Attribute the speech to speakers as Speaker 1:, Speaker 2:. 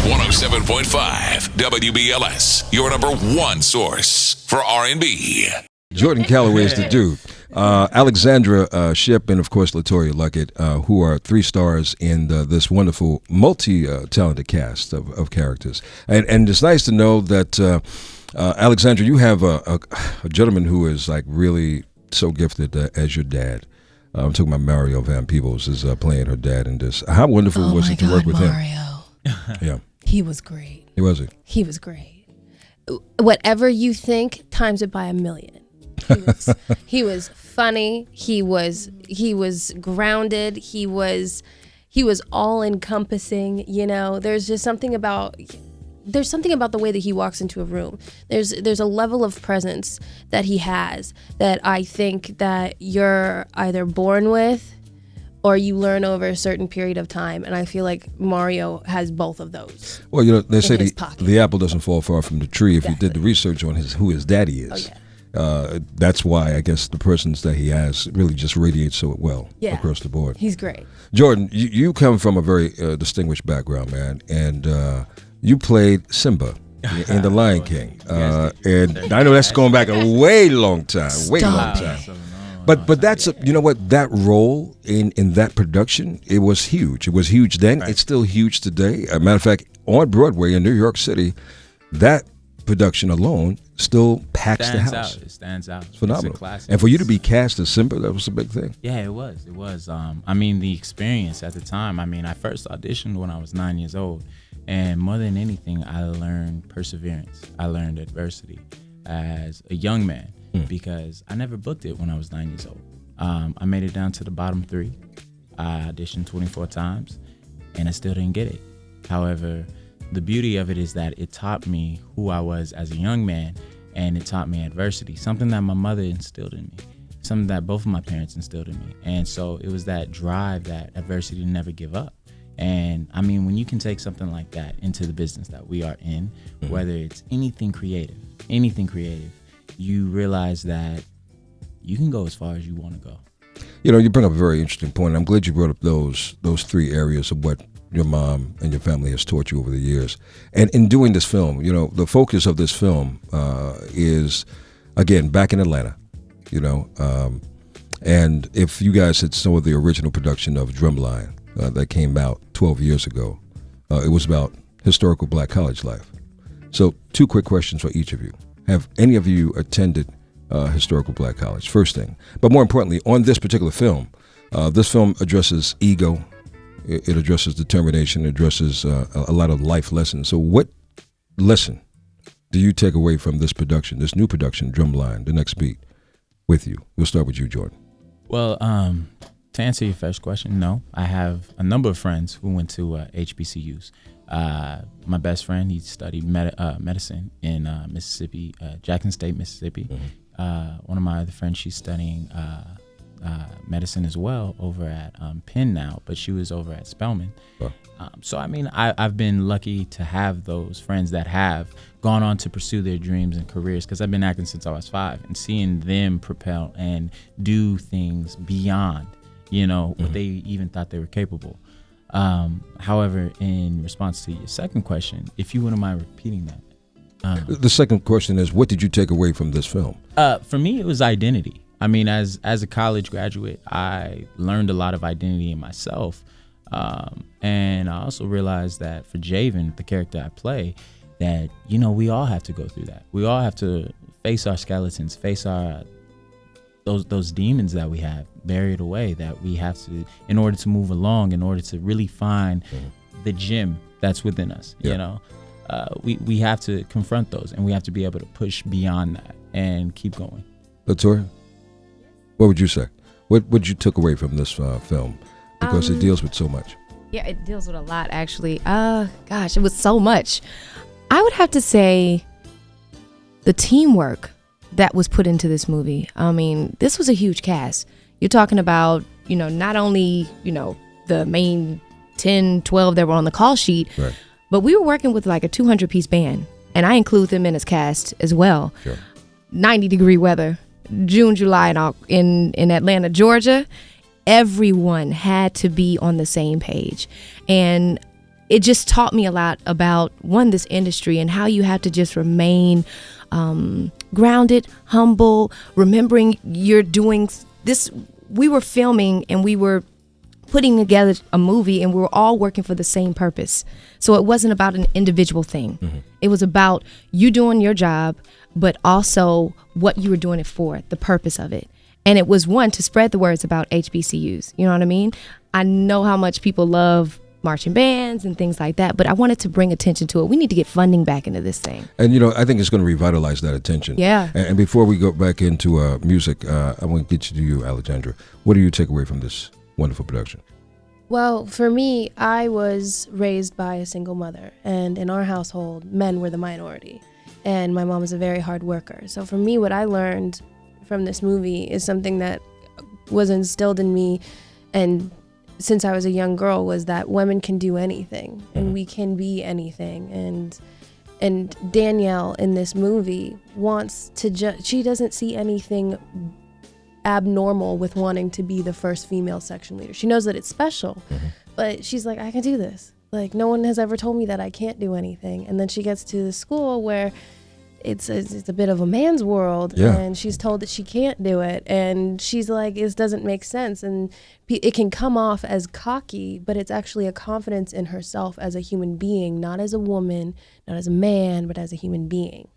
Speaker 1: 107.5 WBLS, your number one source for R&B.
Speaker 2: Jordan Calloway is the dude. Alexandra Shipp and, of course, LaToya Luckett, who are 3 stars in this wonderful, multi-talented cast of characters. And it's nice to know that, Alexandra, you have a gentleman who is like really so gifted as your dad. I'm talking about Mario Van Peebles is playing her dad in this. How wonderful was it to work with
Speaker 3: Mario.
Speaker 2: him? Yeah.
Speaker 3: He was great.
Speaker 2: He
Speaker 3: was great. Whatever you think, times it by 1,000,000. He was funny. He was grounded. He was all encompassing. You know, there's something about the way that he walks into a room. There's a level of presence that he has that I think that you're either born with or you learn over a certain period of time. And I feel like Mario has both of those.
Speaker 2: Well, you know, they say the apple doesn't fall far from the tree. If you did the research on who his daddy is. Oh, yeah. That's why I guess the persons that he has really just radiate so well across the board.
Speaker 3: He's great.
Speaker 2: Jordan, you come from a very distinguished background, man, and you played Simba in The Lion King, and I know that's going back a way long time. But that's you know what, that role in that production, it was huge. It was huge then. Right. It's still huge today. As a matter of fact, on Broadway in New York City, that production alone still packs the house.
Speaker 4: It stands out.
Speaker 2: It's phenomenal.
Speaker 4: It's a classic.
Speaker 2: And for you to be cast as Simba, that was a big thing.
Speaker 4: Yeah, it was. I mean, the experience at the time. I mean, I first auditioned when I was 9 years old, and more than anything, I learned perseverance. I learned adversity as a young man because I never booked it when I was 9 years old. I made it down to the bottom 3. I auditioned 24 times, and I still didn't get it. However, the beauty of it is that it taught me who I was as a young man, and it taught me adversity, something that my mother instilled in me, something that both of my parents instilled in me. And so it was that drive, that adversity to never give up. And I mean, when you can take something like that into the business that we are in, whether it's anything creative, you realize that you can go as far as you want to go.
Speaker 2: You know, you bring up a very interesting point. I'm glad you brought up those 3 areas of what your mom and your family has taught you over the years. And in doing this film, you know, the focus of this film is, again, back in Atlanta, you know. And if you guys had saw the original production of Drumline that came out 12 years ago, it was about historical black college life. So 2 quick questions for each of you. Have any of you attended historical black college? First thing. But more importantly, on this particular film, this film addresses ego. It addresses determination. It addresses a lot of life lessons. So what lesson do you take away from this production, this new production, Drumline, The Next Beat, with you? We'll start with you, Jordan.
Speaker 4: Well, to answer your first question, no. I have a number of friends who went to HBCUs. My best friend, he studied medicine in Mississippi, Jackson State, Mississippi. One of my other friends, she's studying medicine as well over at Penn now, but she was over at Spelman. Oh. So, I mean, I've been lucky to have those friends that have gone on to pursue their dreams and careers, because I've been acting since I was 5, and seeing them propel and do things beyond, you know, what they even thought they were capable. However, in response to your second question, if you wouldn't mind repeating that.
Speaker 2: The second question is, what did you take away from this film?
Speaker 4: For me, it was identity. I mean, as a college graduate, I learned a lot of identity in myself. And I also realized that for Javen, the character I play, that, you know, we all have to go through that. We all have to face our skeletons, face our those demons that we have buried away, that we have to, in order to move along, in order to really find the gem that's within us, you know. We have to confront those, and we have to be able to push beyond that and keep going.
Speaker 2: LaToya, what would you say? What you took away from this film? Because it deals with so much.
Speaker 3: Yeah, it deals with a lot, actually. Gosh, it was so much. I would have to say the teamwork that was put into this movie. I mean, this was a huge cast. You're talking about, you know, not only, you know, the main 10, 12 that were on the call sheet, right, but we were working with like a 200-piece band, and I include them in as cast as well. Sure. 90-degree weather, June, July, and in Atlanta, Georgia. Everyone had to be on the same page. And
Speaker 5: it just taught me a lot about, one, this industry and how you have to just remain grounded, humble, remembering you're doing this. We were filming and we were putting together a movie, and we were all working for the same purpose. So it wasn't about an individual thing. It was about you doing your job, but also what you were doing it for, the purpose of it. And it was, one, to spread the words about HBCUs. You know what I mean? I know how much people love marching bands and things like that, but I wanted to bring attention to it. We need to get funding back into this thing.
Speaker 2: And, I think it's going to revitalize that attention.
Speaker 5: Yeah.
Speaker 2: And before we go back into music, I want to get to you, Alejandra. What do you take away from this wonderful production?
Speaker 3: Well, for me, I was raised by a single mother, and in our household, men were the minority, and my mom was a very hard worker. So for me, what I learned from this movie is something that was instilled in me, and since I was a young girl, was that women can do anything, and we can be anything. And Danielle in this movie wants to she doesn't see anything abnormal with wanting to be the first female section leader. She knows that it's special, but she's like, I can do this. Like, no one has ever told me that I can't do anything. And then she gets to the school where it's a bit of a man's world, and she's told that she can't do it, and she's like, this doesn't make sense. And it can come off as cocky, but it's actually a confidence in herself as a human being, not as a woman, not as a man, but as a human being.